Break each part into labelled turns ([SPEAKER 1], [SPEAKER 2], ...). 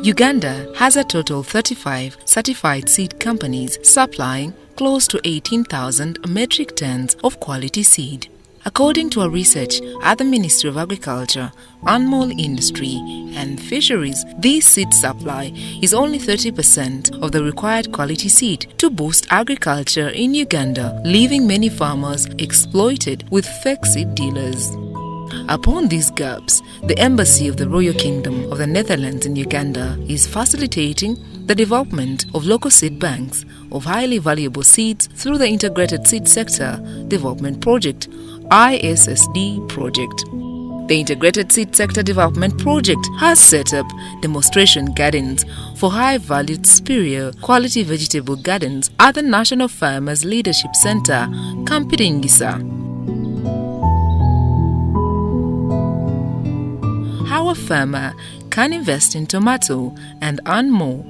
[SPEAKER 1] Uganda has a total 35 certified seed companies supplying close to 18,000 metric tons of quality seed. According to a research at the Ministry of Agriculture, Animal Industry and Fisheries, this seed supply is only 30% of the required quality seed to boost agriculture in Uganda, leaving many farmers exploited with fake seed dealers. Upon these gaps, the Embassy of the Royal Kingdom of the Netherlands in Uganda is facilitating the development of local seed banks of highly valuable seeds through the Integrated Seed Sector Development Project, ISSD project. The Integrated Seed Sector Development Project has set up demonstration gardens for high-valued superior quality vegetable gardens at the National Farmers Leadership Center, Mpigi. How a farmer can invest in tomato and earn more.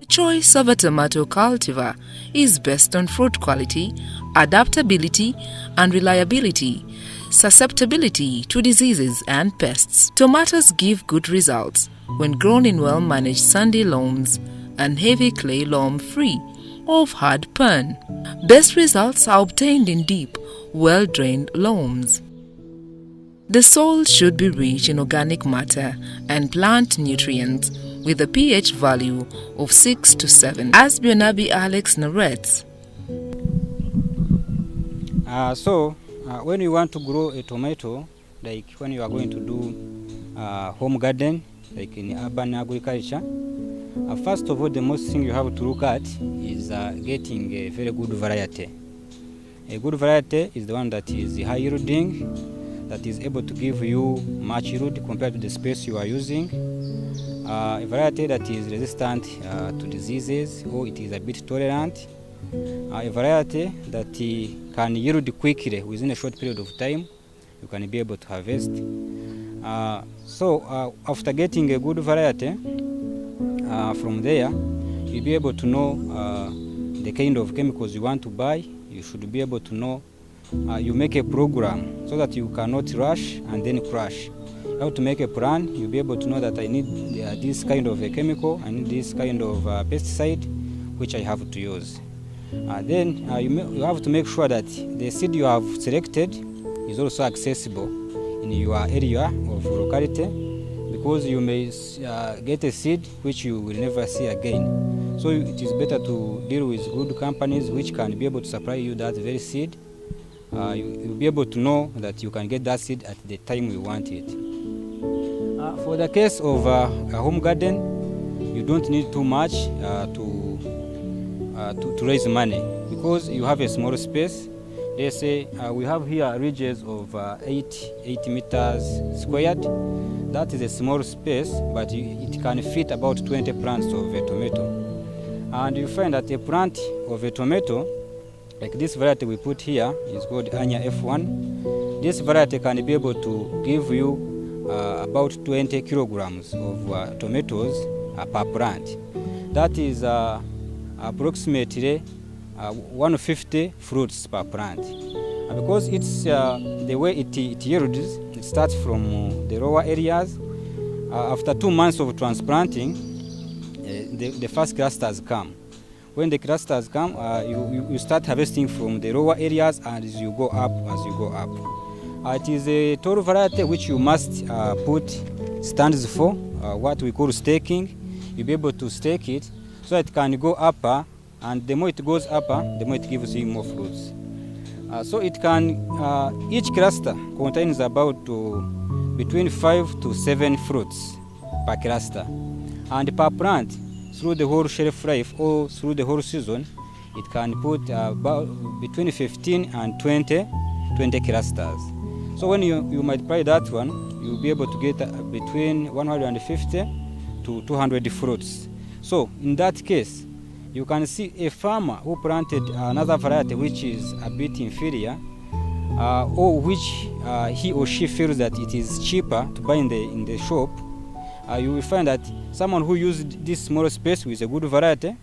[SPEAKER 1] The choice of a tomato cultivar is based on fruit quality, adaptability and reliability, susceptibility to diseases and pests. Tomatoes give good results when grown in well-managed sandy loams and heavy clay loam free of hard pan. Best results are obtained in deep, well-drained loams. The soil should be rich in organic matter and plant nutrients with a pH value of 6 to 7, as Bionabi Alex narrates.
[SPEAKER 2] When you want to grow a tomato, like when you are going to do home garden, like in urban agriculture, first of all, the most thing you have to look at is getting a very good variety. A good variety is the one that is high yielding, that is able to give you much yield compared to the space you are using. A variety that is resistant to diseases, or it is a bit tolerant. A variety that can yield quickly within a short period of time. You can be able to harvest. After getting a good variety, from there, you'll be able to know the kind of chemicals you want to buy. You should be able to know. You make a program so that you cannot rush and then crash. You have to make a plan. You'll be able to know that I need this kind of a chemical, I need this kind of pesticide, which I have to use. Then you have to make sure that the seed you have selected is also accessible in your area of locality, because you may get a seed which you will never see again. So it is better to deal with good companies which can be able to supply you that very seed. You'll be able to know that you can get that seed at the time you want it. For the case of a home garden, you don't need too much to raise money, because you have a small space. They say we have here ridges of 8 meters squared. That is a small space, but it can fit about 20 plants of a tomato. And you find that a plant of a tomato, like this variety we put here, is called Anya F1. This variety can be able to give you about 20 kilograms of tomatoes per plant. That is approximately 150 fruits per plant. Because it's the way it yields, it starts from the lower areas. After 2 months of transplanting, the first clusters come. When the clusters come, you start harvesting from the lower areas, and as you go up, it is a tall variety which you must put stands for, what we call staking. You'll be able to stake it so it can go upper, and the more it goes upper, the more it gives you more fruits. So it can, each cluster contains about between 5 to 7 fruits per cluster, and per plant, through the whole shelf life or through the whole season, it can put about between 15 and 20 clusters. So when you multiply that one, you'll be able to get between 150 to 200 fruits. So in that case, you can see a farmer who planted another variety which is a bit inferior, or which he or she feels that it is cheaper to buy in the shop. You will find that someone who used this small space with a good variety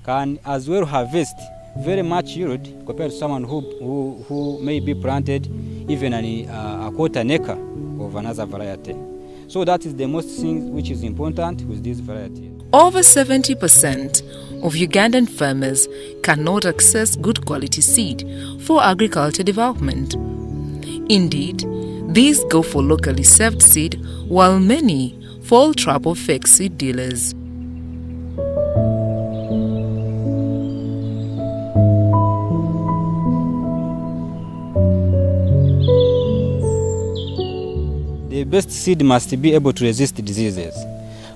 [SPEAKER 2] can as well harvest very much yield compared to someone who may be planted even a quarter acre of another variety. So that is the most thing which is important with this variety.
[SPEAKER 1] Over 70% of Ugandan farmers cannot access good quality seed for agriculture development. Indeed, these go for locally served seed, while many fall trap of fake seed dealers.
[SPEAKER 2] The best seed must be able to resist diseases.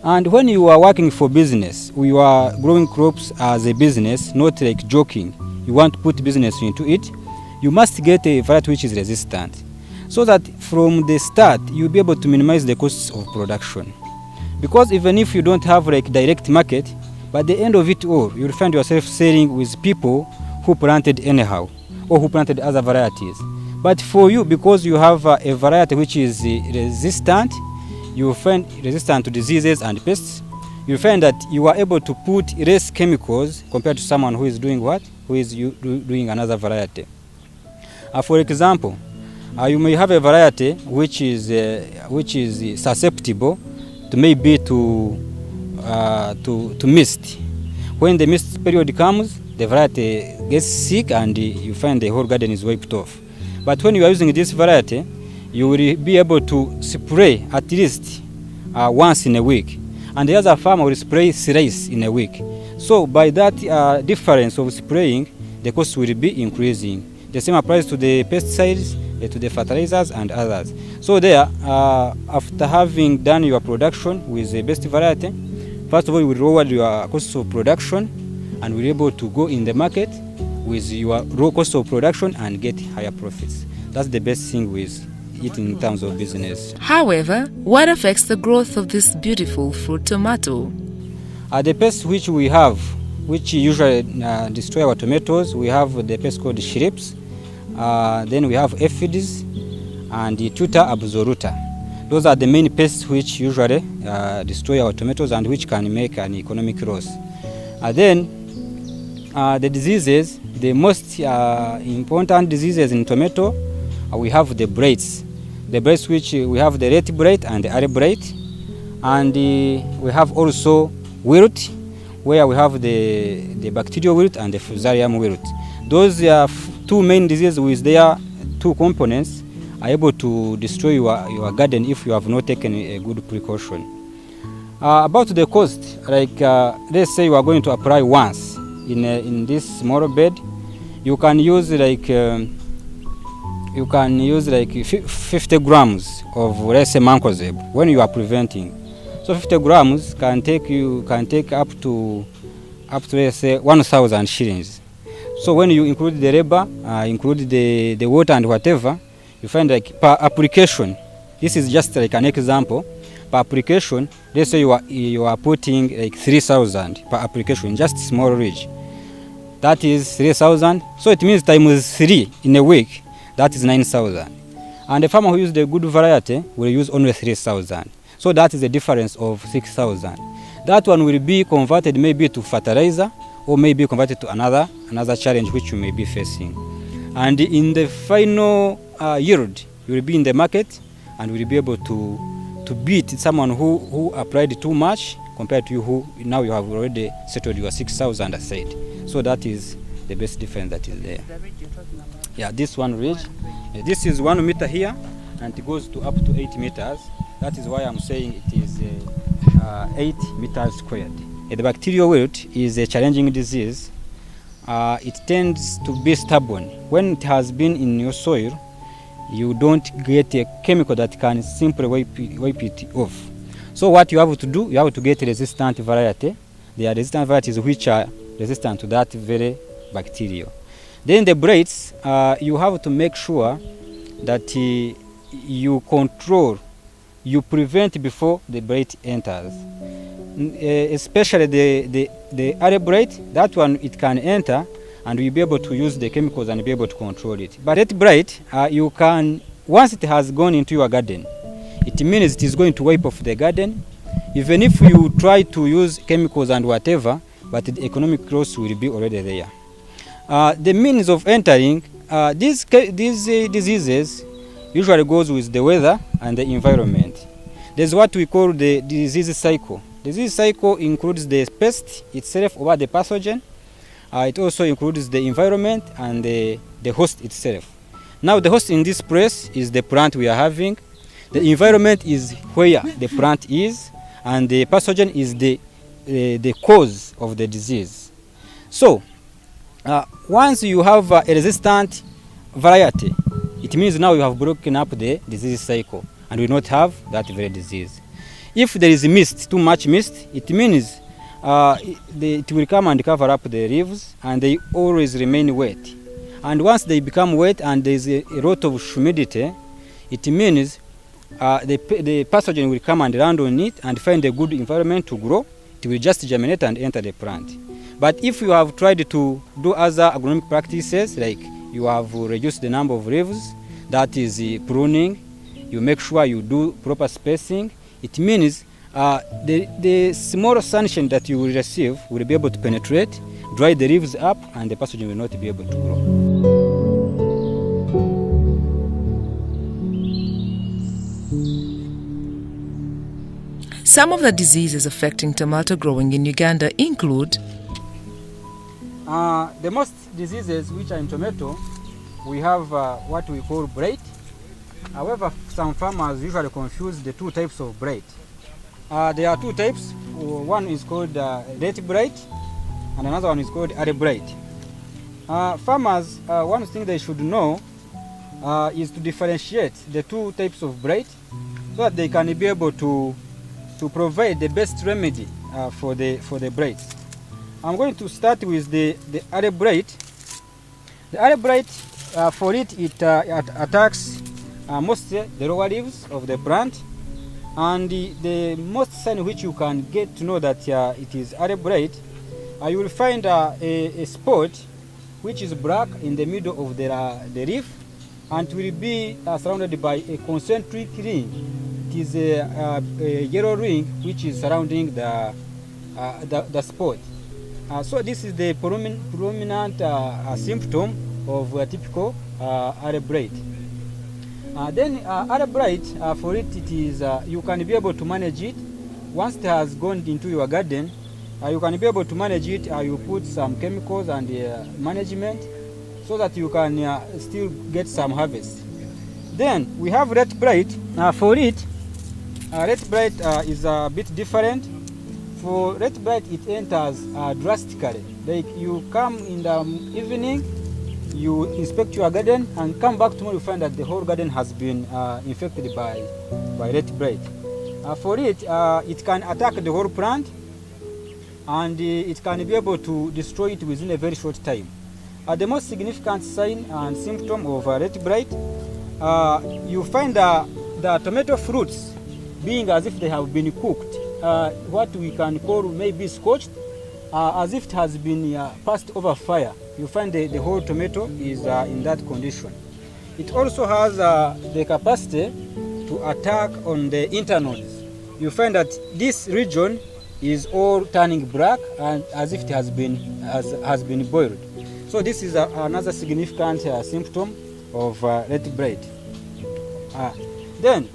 [SPEAKER 2] And when you are working for business, you are growing crops as a business, not like joking, you want to put business into it, you must get a variety which is resistant, so that from the start you'll be able to minimize the costs of production. Because even if you don't have like direct market, by the end of it all, you'll find yourself selling with people who planted anyhow or who planted other varieties. But for you, because you have a variety which is resistant, you will find resistant to diseases and pests, you find that you are able to put less chemicals compared to someone who is doing what? Who is doing another variety. For example, you may have a variety which is susceptible to maybe to mist. When the mist period comes, the variety gets sick and you find the whole garden is wiped off. But when you are using this variety, you will be able to spray at least once in a week, and the other farmer will spray thrice in a week. So by that difference of spraying, the cost will be increasing. The same applies to the pesticides, to the fertilizers and others. So there, after having done your production with the best variety, first of all you will lower your cost of production and will be able to go in the market with your low cost of production and get higher profits. That's the best thing with it in terms of business.
[SPEAKER 1] However, what affects the growth of this beautiful fruit tomato?
[SPEAKER 2] The pests which we have, which usually destroy our tomatoes, we have the pest called shrimps, then we have aphids and the tuta absoluta. Those are the main pests which usually destroy our tomatoes and which can make an economic loss. Then the diseases, the most important diseases in tomato, we have the blights. The blights which we have the red blight and the red blight, and we have also wilt, where we have the bacterial wilt and the fusarium wilt. Those are two main diseases with their two components are able to destroy your garden if you have not taken a good precaution. About the cost, like let's say you are going to apply once in this small bed, you can use like 50 grams of, let's say, mancozeb when you are preventing. So 50 grams can take up to let's say 1,000 shillings. So when you include the labor, include the water and whatever, you find like per application. This is just like an example. Per application, let's say you are putting like 3,000 per application, just small ridge. That is 3,000. So it means times 3 in a week. That is 9,000. And the farmer who uses the good variety will use only 3,000. So that is the difference of 6,000. That one will be converted maybe to fertilizer or maybe converted to another challenge which you may be facing. And in the final yield, you will be in the market and will be able to beat someone who applied too much compared to you who now you have already settled your 6,000 aside. So that is the best difference that is there. Yeah, this one ridge. This is 1 meter here and it goes to up to 8 meters. That is why I'm saying it is 8 meters squared. The bacterial wilt is a challenging disease. It tends to be stubborn. When it has been in your soil, you don't get a chemical that can simply wipe it off. So what you have to do, you have to get a resistant variety. There are resistant varieties which are resistant to that very bacteria. Then the blights, you have to make sure that you control, you prevent before the blight enters. Especially the other blight, that one it can enter and you'll be able to use the chemicals and be able to control it. But that blight, you can, once it has gone into your garden, it means it is going to wipe off the garden. Even if you try to use chemicals and whatever, but the economic loss will be already there. The means of entering these diseases usually goes with the weather and the environment. there's what we call the disease cycle. The disease cycle includes the pest itself or the pathogen. It also includes the environment and the host itself. Now the host in this place is the plant we are having. The environment is where the plant is, and the pathogen is the cause of the disease. So once you have a resistant variety, it means now you have broken up the disease cycle and will not have that very disease. If there is mist, too much mist, it means it will come and cover up the leaves, and they always remain wet. And once they become wet and there is a lot of humidity, it means the pathogen will come and land on it and find a good environment to grow. It will just germinate and enter the plant. But if you have tried to do other agronomic practices, like you have reduced the number of leaves, that is pruning, you make sure you do proper spacing, it means the small sunshine that you will receive will be able to penetrate, dry the leaves up, and the pathogen will not be able to grow.
[SPEAKER 1] Some of the diseases affecting tomato growing in Uganda include
[SPEAKER 2] the most diseases which are in tomato, we have what we call blight. However, some farmers usually confuse the two types of blight. There are two types. One is called red blight, and another one is called early blight. Farmers, one thing they should know is to differentiate the two types of blight so that they can be able to provide the best remedy for the blight. I'm going to start with the early blight. The early blight, for it attacks mostly the lower leaves of the plant, and the most sign which you can get to know that it is early blight, you will find a spot which is black in the middle of the leaf, and will be surrounded by a concentric ring. It is a yellow ring which is surrounding the spot. So this is the prominent symptom of a typical early blight. Then early blight, for it is you can be able to manage it. Once it has gone into your garden, you can be able to manage it. You put some chemicals and management so that you can still get some harvest. Then we have red blight. For it, red blight is a bit different. For red blight, it enters drastically. Like you come in the evening, you inspect your garden, and come back tomorrow, you find that the whole garden has been infected by red blight. For it, it can attack the whole plant, and it can be able to destroy it within a very short time. The most significant sign and symptom of red blight, you find the tomato fruits being as if they have been cooked, what we can call maybe scorched, as if it has been passed over fire. You find the whole tomato is in that condition. It also has the capacity to attack on the internodes. You find that this region is all turning black and as if it has been boiled. So this is another significant symptom of red blight. Then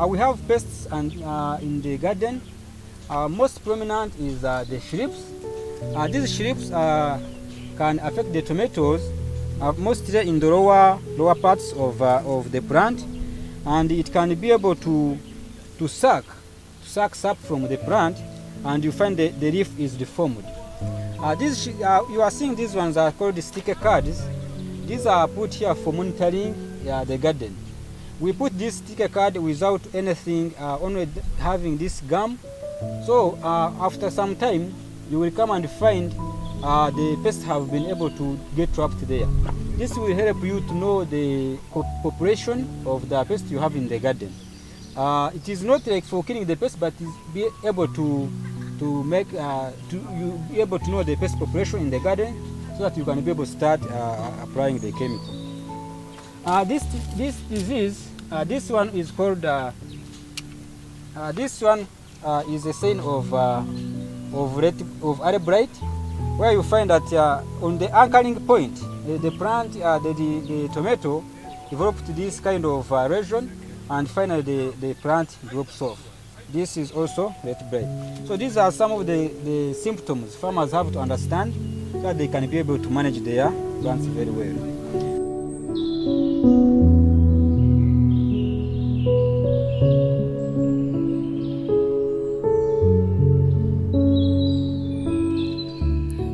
[SPEAKER 2] we have pests in the garden. Most prominent is the shrimps. These shrimps can affect the tomatoes, mostly in the lower parts of the plant, and it can be able to suck sap from the plant, and you find the leaf is deformed. You are seeing these ones are called sticker cards. These are put here for monitoring the garden. We put this sticker card without anything, only having this gum. So after some time, you will come and find the pests have been able to get trapped there. This will help you to know the population of the pest you have in the garden. It is not like for killing the pest, but is be able to make you be able to know the pest population in the garden, so that you can be able to start applying the chemical. This disease, this one is called. This one is a sign of early blight, where you find that on the anchoring point, the plant, the tomato developed this kind of lesion, and finally the plant drops off. This is also red blight. So these are some of the symptoms farmers have to understand so that they can be able to manage their plants very well.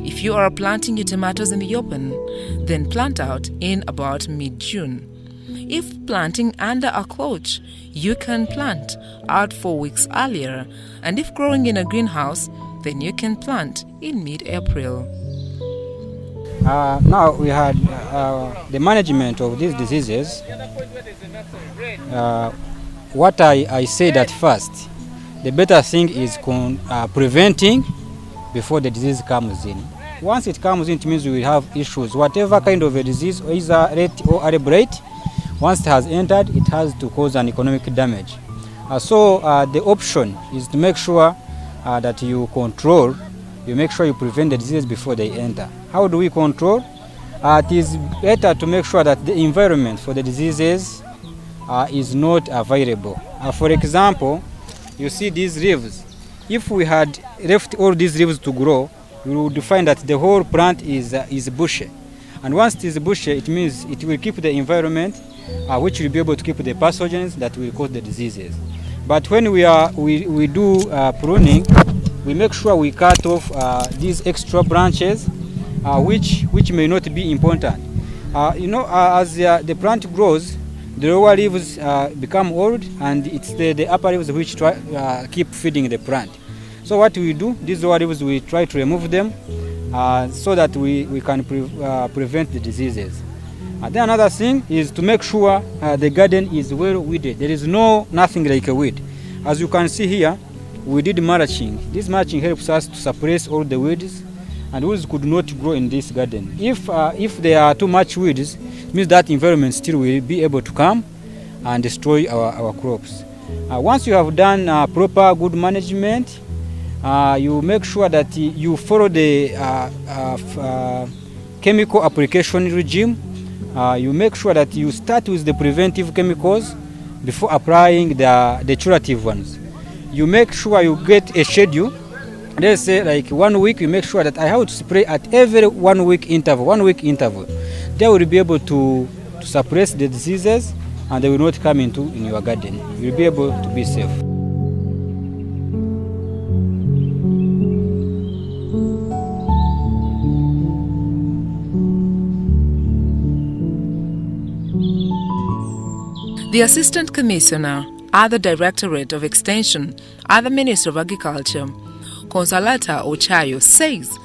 [SPEAKER 1] If you are planting your tomatoes in the open, then plant out in about mid-June. If planting under a cloche, you can plant out 4 weeks earlier, and if growing in a greenhouse, then you can plant in mid-April.
[SPEAKER 2] Now we had the management of these diseases. What I said at first, the better thing is preventing before the disease comes in. Once it comes in, it means we will have issues. Whatever kind of a disease, either red or red blight, once it has entered, it has to cause an economic damage. So the option is to make sure that you make sure you prevent the disease before they enter. How do we control? It is better to make sure that the environment for the diseases is not available. For example, you see these leaves. If we had left all these leaves to grow, we would find that the whole plant is bushy. And once it is bushy, it means it will keep the environment, which will be able to keep the pathogens that will cause the diseases. But when we do pruning, we make sure we cut off these extra branches, which may not be important. As the plant grows, the lower leaves become old, and it's the upper leaves which keep feeding the plant. So what we do, these lower leaves, we try to remove them so that we can prevent the diseases. Then another thing is to make sure the garden is well weeded. There is nothing like a weed. As you can see here, we did mulching. This mulching helps us to suppress all the weeds, and weeds could not grow in this garden. If there are too much weeds, it means that environment still will be able to come and destroy our crops. Once you have done proper good management, you make sure that you follow the chemical application regime. You make sure that you start with the preventive chemicals before applying the curative ones. You make sure you get a schedule. Let's say like 1 week, you make sure that I have to spray at every 1 week interval. They will be able to suppress the diseases, and they will not come in your garden. You will be able to be safe.
[SPEAKER 1] The Assistant Commissioner at the Directorate of Extension at the Ministry of Agriculture, Consolata Ochayo, says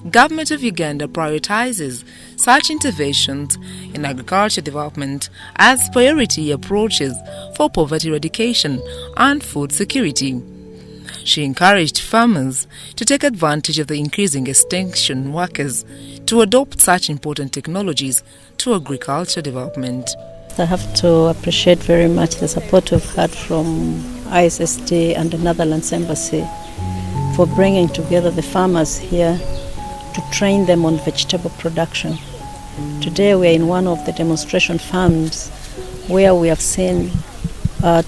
[SPEAKER 1] Government of Uganda prioritizes such interventions in agriculture development as priority approaches for poverty eradication and food security. She encouraged farmers to take advantage of the increasing extension workers to adopt such important technologies to agriculture development.
[SPEAKER 3] I have to appreciate very much the support we've had from ISSD and the Netherlands Embassy for bringing together the farmers here to train them on vegetable production. Today we are in one of the demonstration farms where we have seen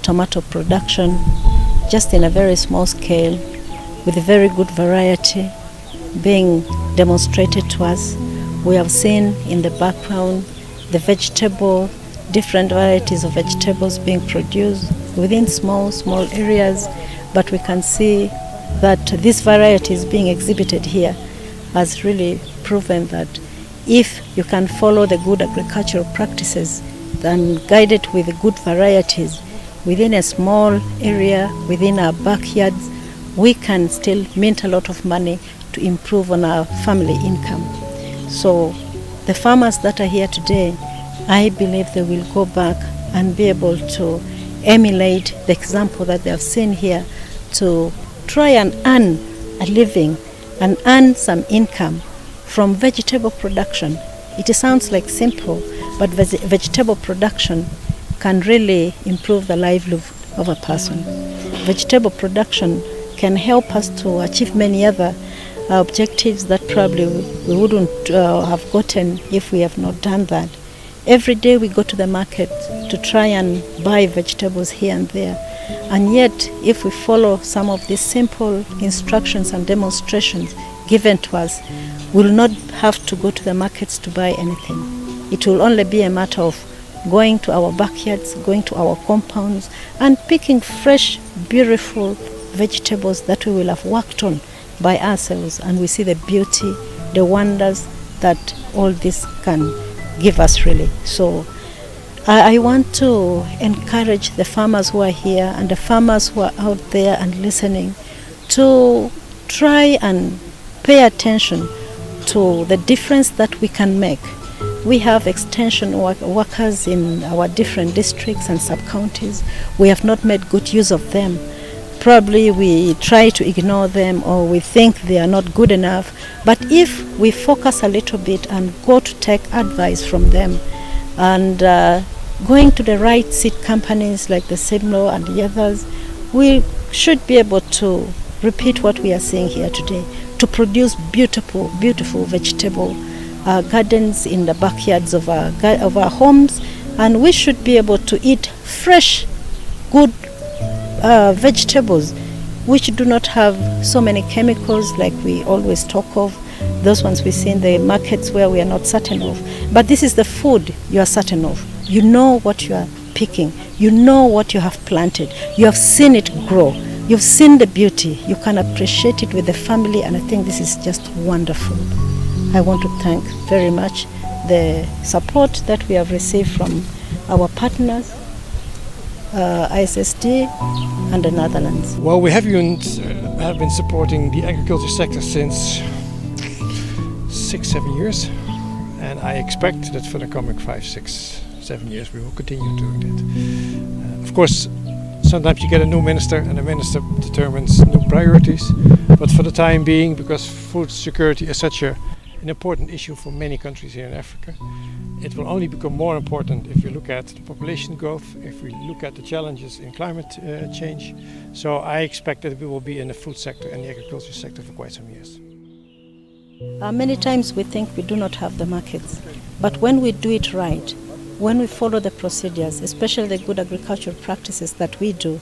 [SPEAKER 3] tomato production just in a very small scale with a very good variety being demonstrated to us. We have seen in the background different varieties of vegetables being produced within small areas, but we can see that this variety is being exhibited here has really proven that if you can follow the good agricultural practices and guide it with good varieties within a small area, within our backyards, we can still mint a lot of money to improve on our family income. So the farmers that are here today, I believe they will go back and be able to emulate the example that they have seen here to try and earn a living and earn some income from vegetable production. It sounds like simple, but vegetable production can really improve the livelihood of a person. Vegetable production can help us to achieve many other objectives that probably we wouldn't have gotten if we have not done that. Every day we go to the market to try and buy vegetables here and there, And yet, if we follow some of these simple instructions and demonstrations given to us, we'll not have to go to the markets to buy anything. It will only be a matter of going to our backyards, going to our compounds, and picking fresh, beautiful vegetables that we will have worked on by ourselves, and we see the beauty, the wonders that all this can give us, really. So I want to encourage the farmers who are here and the farmers who are out there and listening to try and pay attention to the difference that we can make. We have extension workers in our different districts and sub-counties. We have not made good use of them. Probably we try to ignore them, or we think they are not good enough. But if we focus a little bit and go to take advice from them, and going to the right seed companies like the Simlo and the others, we should be able to repeat what we are seeing here today, to produce beautiful, beautiful vegetable gardens in the backyards of our homes, and we should be able to eat fresh, good vegetables which do not have so many chemicals like we always talk of, those ones we see in the markets where we are not certain of. But this is the food you are certain of. You know what you are picking, you know what you have planted, you have seen it grow, you've seen the beauty, you can appreciate it with the family, and I think this is just wonderful. I want to thank very much the support that we have received from our partners, ISSD and the Netherlands.
[SPEAKER 4] Well, we have been supporting the agriculture sector since 6-7 years, and I expect that for the coming 5-6-7 years we will continue doing that. Of course, sometimes you get a new minister and the minister determines new priorities, but for the time being, because food security is such an important issue for many countries here in Africa, it will only become more important if we look at the population growth, if we look at the challenges in climate change. So I expect that we will be in the food sector and the agriculture sector for quite some years.
[SPEAKER 3] Many times we think we do not have the markets, but when we do it right, when we follow the procedures, especially the good agricultural practices that we do,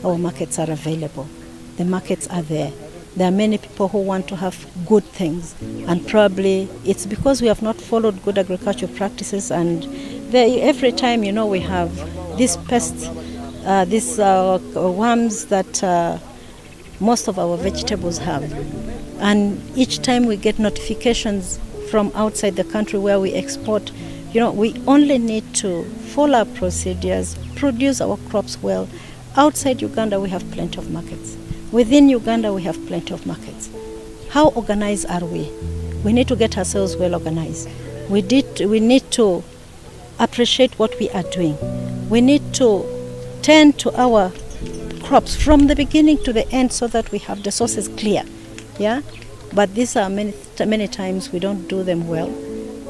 [SPEAKER 3] our markets are available. The markets are there. There are many people who want to have good things, and probably it's because we have not followed good agricultural practices, and every time, you know, we have these pests, these worms that most of our vegetables have. And each time we get notifications from outside the country where we export, you know, we only need to follow our procedures, produce our crops well. Outside Uganda we have plenty of markets. Within Uganda we have plenty of markets. How organized are we? We need to get ourselves well organized. We need to appreciate what we are doing. We need to tend to our crops from the beginning to the end so that we have the sources clear. Yeah, but these are many times we don't do them well,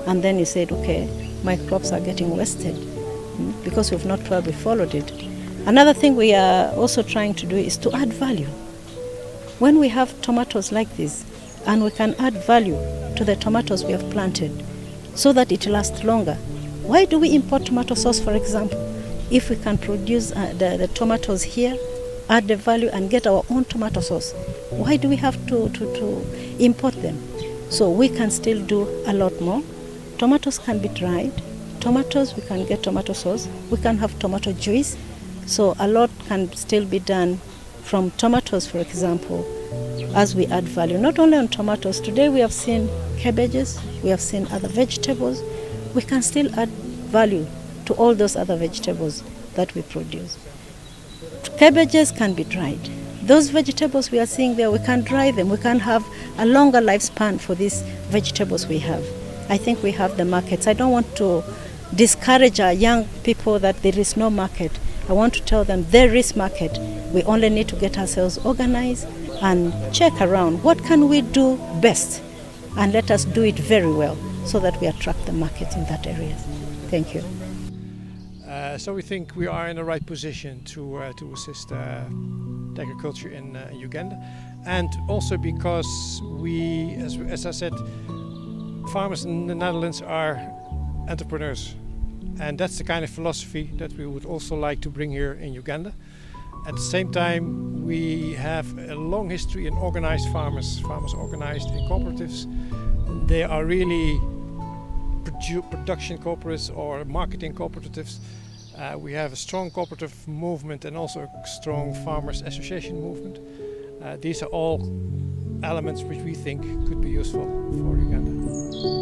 [SPEAKER 3] and then you said, okay, my crops are getting wasted because we've not probably followed it. Another thing we are also trying to do is to add value. When we have tomatoes like this, and we can add value to the tomatoes we have planted so that it lasts longer. Why do we import tomato sauce, for example? If we can produce the tomatoes here, add the value and get our own tomato sauce, why do we have to import them? So we can still do a lot more. Tomatoes can be dried. Tomatoes, we can get tomato sauce. We can have tomato juice. So a lot can still be done from tomatoes, for example, as we add value. Not only on tomatoes. Today we have seen cabbages, we have seen other vegetables. We can still add value to all those other vegetables that we produce. Cabbages can be dried. Those vegetables we are seeing there, we can dry them. We can have a longer lifespan for these vegetables we have. I think we have the markets. I don't want to discourage our young people that there is no market. I want to tell them there is market. We only need to get ourselves organized and check around what can we do best, and let us do it very well so that we attract the market in that area. Thank you.
[SPEAKER 4] So we think we are in the right position to assist the agriculture in Uganda, and also because we, as I said, farmers in the Netherlands are entrepreneurs, and that's the kind of philosophy that we would also like to bring here in Uganda. At the same time, we have a long history in organized farmers organized in cooperatives. They are really production cooperatives or marketing cooperatives. We have a strong cooperative movement and also a strong farmers association movement. These are all elements which we think could be useful for Uganda.